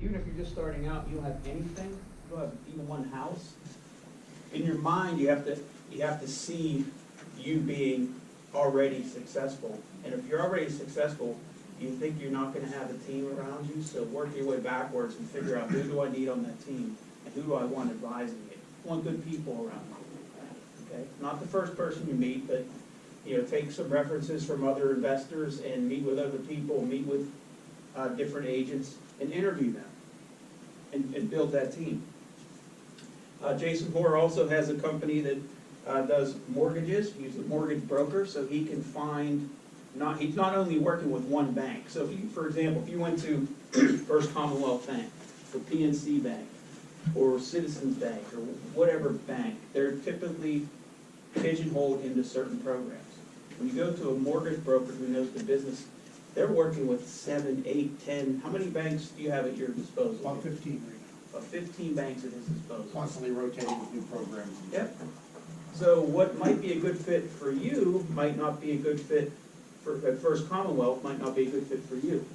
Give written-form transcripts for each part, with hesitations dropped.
even if you're just starting out, you don't have anything, you don't have even one house, in your mind, you have to see you being already successful. And if you're already successful, you think you're not gonna have a team around you, so work your way backwards and figure out who do I need on that team, and who do I want advising me. I want good people around me, okay? Not the first person you meet, but, you know, take some references from other investors and meet with other people, meet with different agents, and interview them, and build that team. Jason Hoare also has a company that does mortgages. He's a mortgage broker, so he can find, he's not only working with one bank. So if you, for example, if you went to First Commonwealth Bank, or PNC Bank, or Citizens Bank, or whatever bank, they're typically pigeonholed into certain programs. When you go to a mortgage broker who knows the business, they're working with 7, 8, 10, how many banks do you have at your disposal? About 15 right now. About 15 banks at his disposal. Constantly rotating with new programs. Yep. So what might be a good fit for you might not be a good fit for, at First Commonwealth might not be a good fit for you.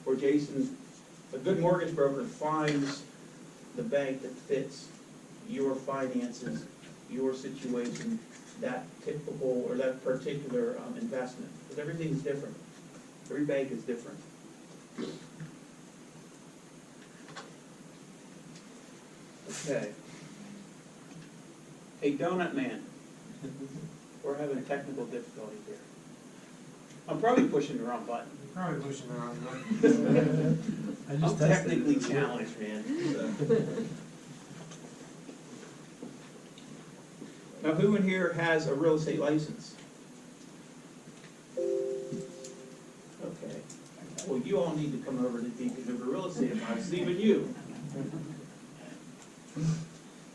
Or Jason, a good mortgage broker finds the bank that fits your finances, your situation, that typical or that particular investment. Because everything's different. Every bank is different. Okay. Hey, Donut Man. We're having technical difficulties here. I'm probably pushing the wrong button. Probably pushing the wrong button. I'm technically challenged, man. Now, who in here has a real estate license? Okay. Well, you all need to come over to Deacon Hoover Real Estate Advisors, even you.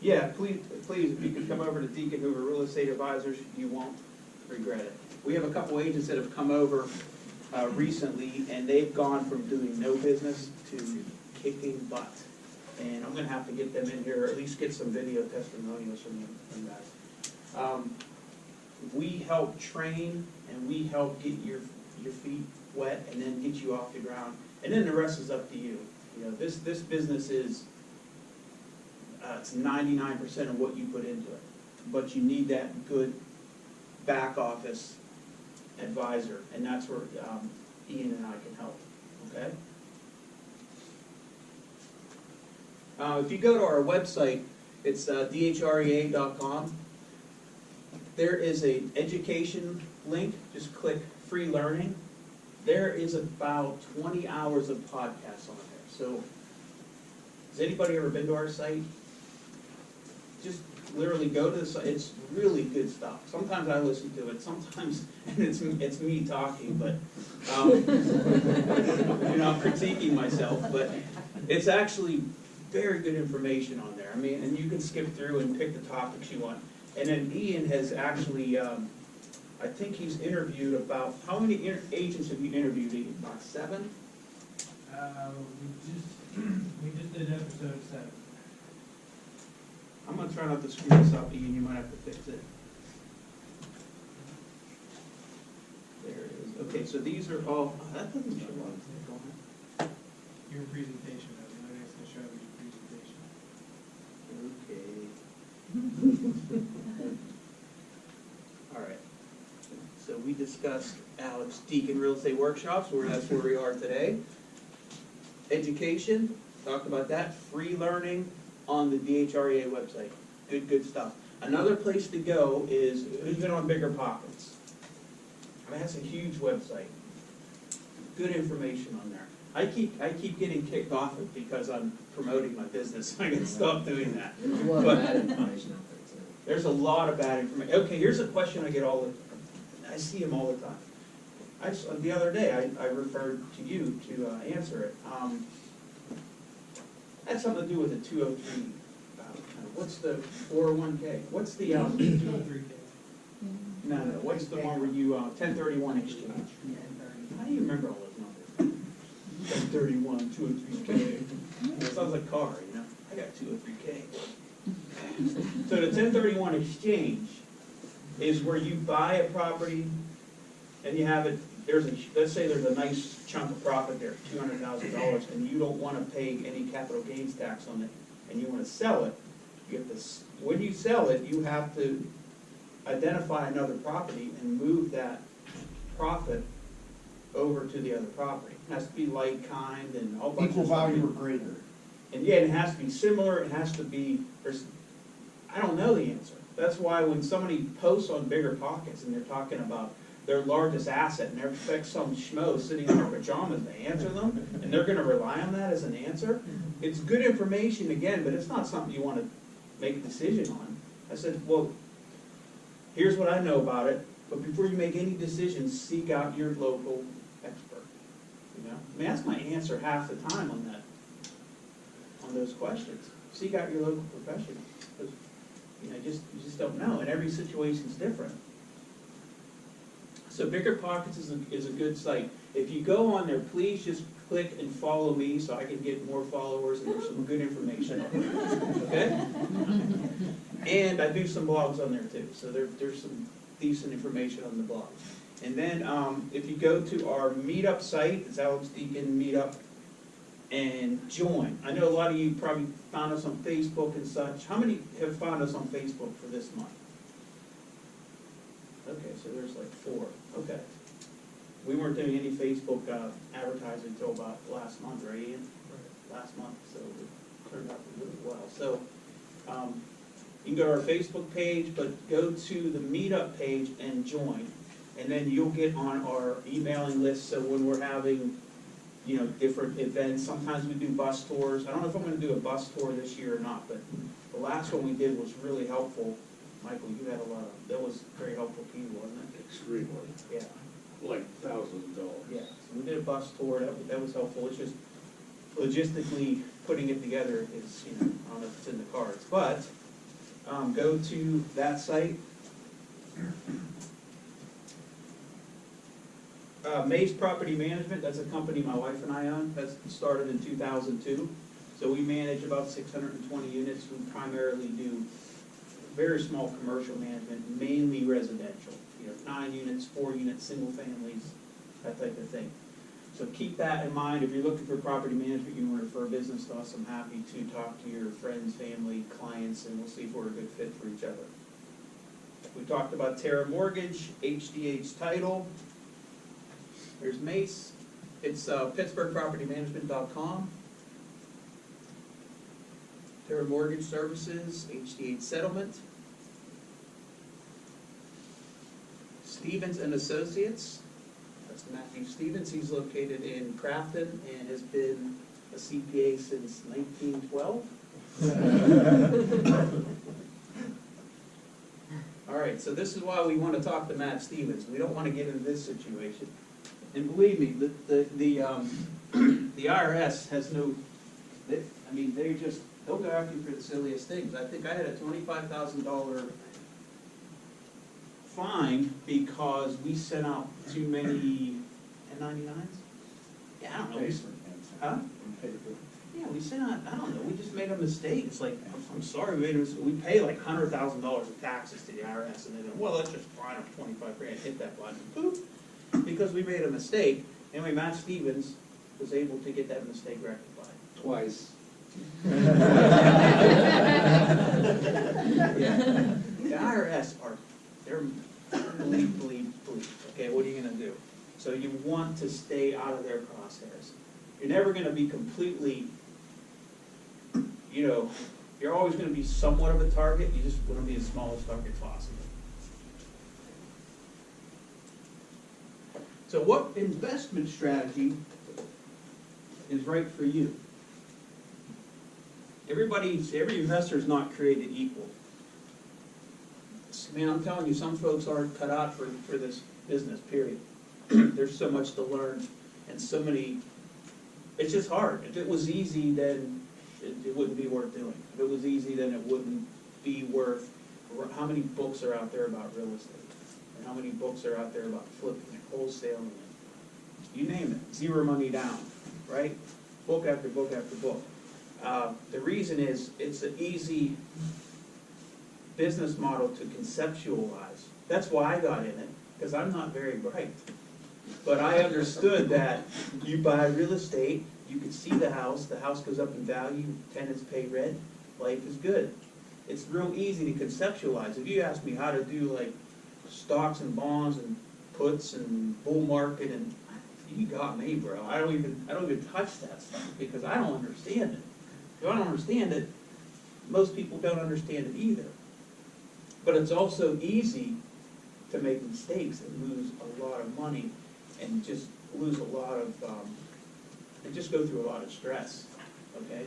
Yeah, please, if you could come over to Deacon Hoover Real Estate Advisors, you won't regret it. We have a couple agents that have come over recently, and they've gone from doing no business to kicking butt. And I'm gonna have to get them in here, or at least get some video testimonials from you guys. We help train, and we help get your feet wet, and then get you off the ground, and then the rest is up to you. You know, this business is, it's 99% of what you put into it, but you need that good back office advisor, and that's where Ian and I can help, okay? If you go to our website, it's dhrea.com. There is an education link, just click free learning. There is about 20 hours of podcasts on there. So, has anybody ever been to our site? Just literally go to the site. It's really good stuff. Sometimes I listen to it. Sometimes it's me talking, but you know, I'm critiquing myself. But it's actually very good information on there. I mean, and you can skip through and pick the topics you want. And then Ian has actually, I think he's interviewed about, how many agents have you interviewed, Ian? About 7? We just did episode 7. I'm going to try not to screw this up, Ian. You might have to fix it. There it is. Okay, so these are all, that doesn't show up. Your presentation, though. The only thing that's going to show is your presentation. Okay. All right. So we discussed Alex Deacon Real Estate Workshops, where that's where we are today. Education, talked about that. Free learning on the DHREA website. Good stuff. Another place to go is, who's been on Bigger Pockets? I mean, that's a huge website. Good information on there. I keep getting kicked off it because I'm promoting my business. I can stop doing that. There's a lot of bad information out there too. There's a lot of bad information. Okay, here's a question I get all the, I see them all the time. The other day, I referred to you to answer it. Had something to do with the 203. What's the 401k? What's the 203K. no? What's the one where you 1031 exchange? How do you remember all those numbers? 1031, 203k. It sounds like car, you know. I got 203k. So the 1031 exchange is where you buy a property and you have it let's say there's a nice chunk of profit there, $200,000, and you don't wanna pay any capital gains tax on it, and you wanna sell it, you have to, when you sell it, you have to identify another property and move that profit over to the other property. It has to be like, kind, and a whole bunch of Equal stuff. value or greater. And yeah, it has to be similar, it has to be, I don't know the answer. That's why when somebody posts on Bigger Pockets and they're talking about their largest asset and they expect some schmo sitting in their pajamas to answer them, and they're gonna rely on that as an answer, it's good information again, but it's not something you wanna make a decision on. I said, well, here's what I know about it, but before you make any decisions, seek out your local expert. You know, I mean, that's my answer half the time on that, on those questions. Seek out your local professional, because, you know, you just don't know, and every situation's different. So Bigger Pockets is a good site. If you go on there, please just click and follow me so I can get more followers and there's some good information on there, okay? And I do some blogs on there too, so there's some decent information on the blog. And then if you go to our meetup site, it's Alex Deacon Meetup, and join. I know a lot of you probably found us on Facebook and such. How many have found us on Facebook for this month? Okay, so there's like 4, okay. We weren't doing any Facebook advertising until about last month, right, Ian? Last month, so it turned out really well. So you can go to our Facebook page, but go to the meetup page and join. And then you'll get on our emailing list, so when we're having, you know, different events, sometimes we do bus tours. I don't know if I'm gonna do a bus tour this year or not, but the last one we did was really helpful. Michael, you had a lot of, that was very helpful to you, wasn't it? Extremely, Yeah. like thousands of dollars. Yeah, so we did a bus tour, that was helpful. It's just logistically putting it together is, you know, I don't know if it's in the cards, but go to that site. Maze Property Management, that's a company my wife and I own, that's started in 2002. So we manage about 620 units. We primarily do very small commercial management, mainly residential. You know, 9 units, 4 units, single families, that type of thing. So keep that in mind. If you're looking for property management, you want to refer business to us, I'm happy to talk to your friends, family, clients, and we'll see if we're a good fit for each other. We talked about Terra Mortgage, HDH Title. There's Mace. It's PittsburghPropertyManagement.com. Terra Mortgage Services, HDH Settlement. Stevens and Associates. That's Matthew Stevens. He's located in Crafton and has been a CPA since 1912. All right, so this is why we want to talk to Matt Stevens. We don't want to get into this situation. And believe me, the IRS has no, they'll go after you for the silliest things. I think I had a $25,000 fine because we sent out too many N99s? Yeah, I don't know. Huh? Yeah, we sent out, I don't know, we just made a mistake. It's like, I'm sorry, we pay like $100,000 in taxes to the IRS, and then, well, let's just fine them 25 grand, hit that button, boop, because we made a mistake. Anyway, Matt Stevens was able to get that mistake rectified. Twice. Yeah. The IRS they're unbelievably bleak. Okay, what are you gonna do? So you want to stay out of their crosshairs. You're never gonna be completely, you know, you're always gonna be somewhat of a target. You just want to be the smallest target possible. So what investment strategy is right for you? Every investor is not created equal. Man, I'm telling you, some folks aren't cut out for this business, period. There's so much to learn and so many, it's just hard. If it was easy, then it wouldn't be worth doing. If it was easy, then it wouldn't be worth, how many books are out there about real estate? And how many books are out there about flipping and wholesaling? You name it, zero money down, right? Book after book after book. The reason is, it's an easy business model to conceptualize. That's why I got in it, because I'm not very bright. But I understood that you buy real estate, you can see the house goes up in value, tenants pay rent, life is good. It's real easy to conceptualize. If you ask me how to do like stocks and bonds and puts and bull market and, you got me, bro. I don't even touch that stuff because I don't understand it. If I don't understand it, most people don't understand it either. But it's also easy to make mistakes and lose a lot of money and just lose a lot of, and just go through a lot of stress, okay?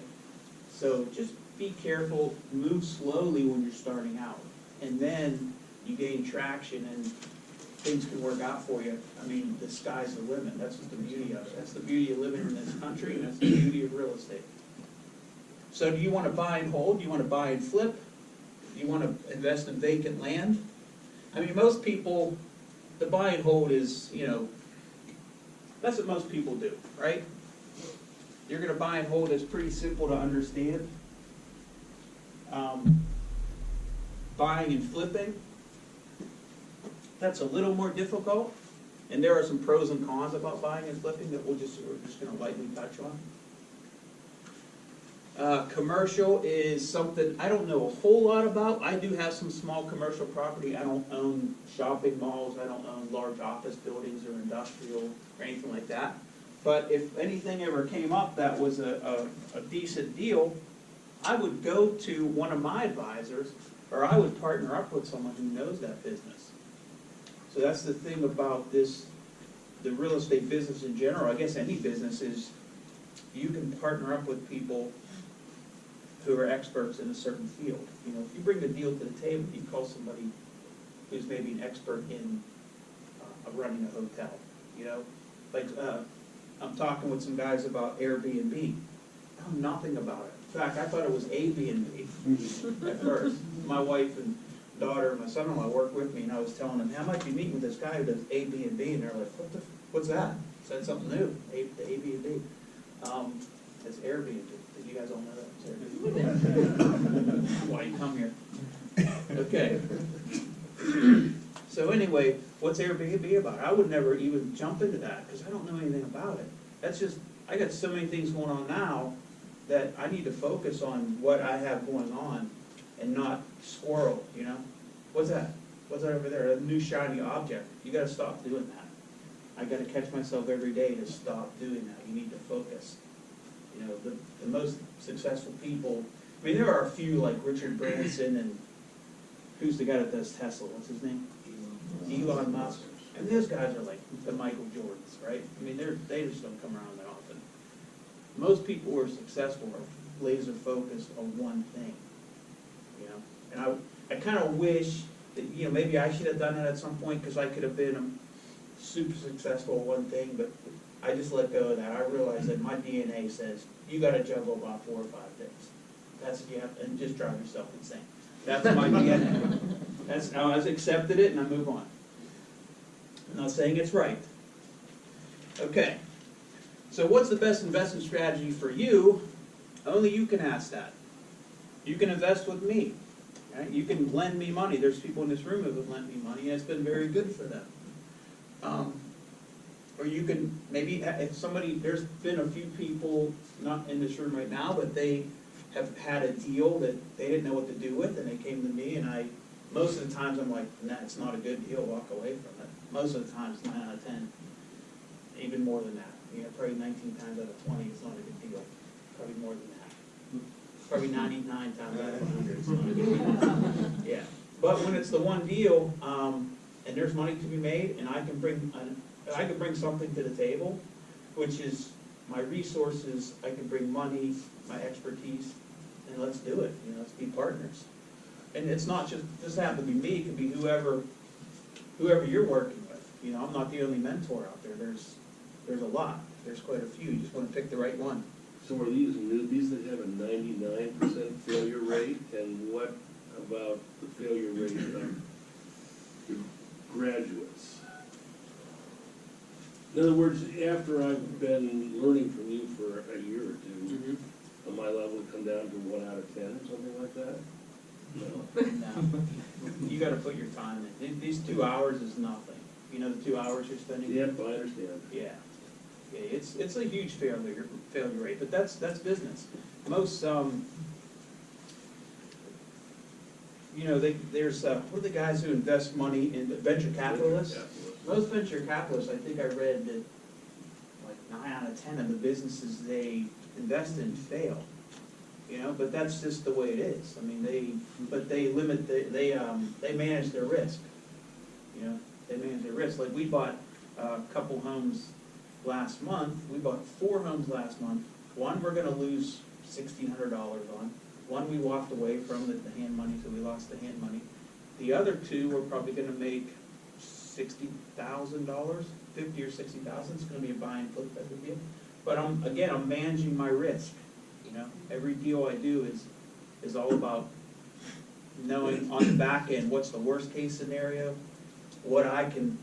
So just be careful, move slowly when you're starting out, and then you gain traction and things can work out for you. I mean, the sky's the limit. That's what the beauty of it. That's the beauty of living in this country, and that's the beauty of real estate. So do you want to buy and hold? Do you want to buy and flip? Do you want to invest in vacant land? I mean, most people, the buy and hold is, you know, that's what most people do, right? You're going to buy and hold is pretty simple to understand. Buying and flipping, that's a little more difficult, and there are some pros and cons about buying and flipping that we're just going to lightly touch on. Commercial is something I don't know a whole lot about. I do have some small commercial property. I don't own shopping malls. I don't own large office buildings or industrial or anything like that. But if anything ever came up that was a decent deal, I would go to one of my advisors, or I would partner up with someone who knows that business. So that's the thing about this, the real estate business in general, I guess any business, is you can partner up with people who are experts in a certain field. You know, if you bring the deal to the table, you call somebody who's maybe an expert in running a hotel, you know? Like, I'm talking with some guys about Airbnb. I know nothing about it. In fact, I thought it was A-B&B at first. My wife and daughter and my son-in-law work with me, and I was telling them, how might you meet with this guy who does A-B&B? And they're like, what's that? I said something new, the A-B&B. It's Airbnb. Did you guys all know that? It's Airbnb. Why you come here? Okay. So anyway, what's Airbnb about? I would never even jump into that because I don't know anything about it. That's just, I got so many things going on now that I need to focus on what I have going on and not squirrel, you know? What's that? What's that over there? A new shiny object. You gotta stop doing that. I gotta catch myself every day to stop doing that. You need to focus. You know, the most successful people, I mean, there are a few like Richard Branson and who's the guy that does Tesla? What's his name? Elon Musk. And those guys are like the Michael Jordans, right? I mean, they just don't come around that often. Most people who are successful are laser focused on one thing, you know? And I kind of wish that, you know, maybe I should have done that at some point because I could have been super successful at one thing, but I just let go of that. I realized that my DNA says you got to juggle about 4 or 5 things. That's what you have, and just drive yourself insane. That's my DNA. That's how I've accepted it, and I move on. I'm not saying it's right. Okay. So what's the best investment strategy for you? Only you can ask that. You can invest with me. Right? You can lend me money. There's people in this room who have lent me money, and it's been very good for them. Or you can, maybe if somebody, there's been a few people, not in this room right now, but they have had a deal that they didn't know what to do with, and they came to me, and most of the times I'm like, nah, it's not a good deal, walk away from it. Most of the times, 9 out of 10, even more than that. You know, probably 19 times out of 20, it's not a good deal. Probably more than that. Probably 99 times out of 100, it's not a good deal. Yeah. But when it's the one deal, and there's money to be made, and I can bring something to the table, which is my resources, I can bring money, my expertise, and let's do it. You know, let's be partners. And it's not just, it doesn't have to be me, it can be whoever you're working with. You know, I'm not the only mentor out there. There's a lot. There's quite a few. You just want to pick the right one. So are these newbies that have a 99% failure rate, and what about the failure rate of your graduates? In other words, after I've been learning from you for a year or two, on my level to come down to 1 out of 10 or something like that? No. No. You got to put your time in. These 2 hours is nothing. You know, the 2 hours you're spending? Yep, I understand. Yeah, yeah, it's a huge failure rate, but that's business. Most, you know, there's, what are the guys who invest money in venture capitalists? Most venture capitalists, I think I read that like 9 out of 10 of the businesses they invest in fail. You know, but that's just the way it is. I mean, they limit, they manage their risk. You know, they manage their risk. Like we bought a couple homes last month. We bought 4 homes last month. One we're gonna lose $1,600 on. One we walked away from the hand money, so we lost the hand money. The other 2 we're probably gonna make $60,000, 50 or 60,000. It's gonna be a buy and flip type of deal. But I'm managing my risk. You know, every deal I do is all about knowing on the back end what's the worst case scenario, what I can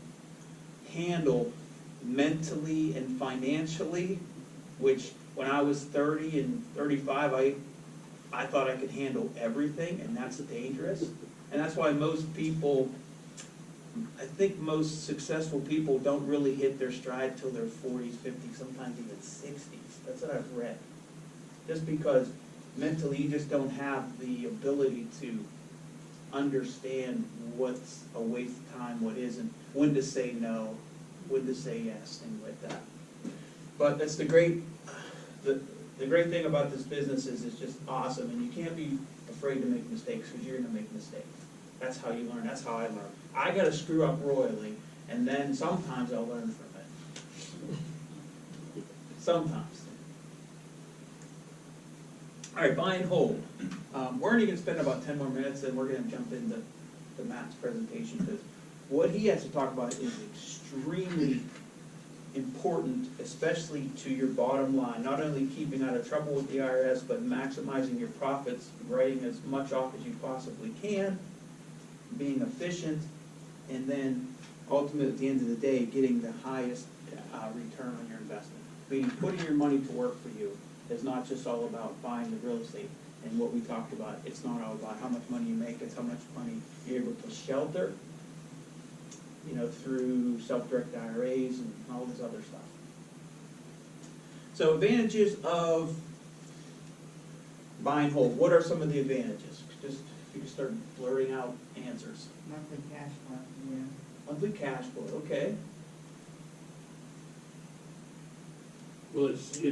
handle mentally and financially, which when I was 30 and 35, I thought I could handle everything, and that's dangerous. And that's why most people, I think most successful people don't really hit their stride till their 40s, 50s, sometimes even 60s. That's what I've read. Just because mentally you just don't have the ability to understand what's a waste of time, what isn't, when to say no, when to say yes, things like that. But that's the great thing about this business is it's just awesome, and you can't be afraid to make mistakes because you're gonna make mistakes. That's how you learn, that's how I learn. I gotta screw up royally, and then sometimes I'll learn from it. Sometimes. All right, buy and hold. We're only gonna spend about 10 more minutes, and we're gonna jump into Matt's presentation, because what he has to talk about is extremely important, especially to your bottom line. Not only keeping out of trouble with the IRS, but maximizing your profits, writing as much off as you possibly can, being efficient, and then ultimately, at the end of the day, getting the highest return on your investment. Meaning putting your money to work for you is not just all about buying the real estate and what we talked about. It's not all about how much money you make, it's how much money you're able to shelter, you know, through self-directed IRAs and all this other stuff. So advantages of buy and hold. What are some of the advantages? Just if you can start blurting out answers. Monthly cash flow, yeah. Monthly cash flow, okay. Well, it's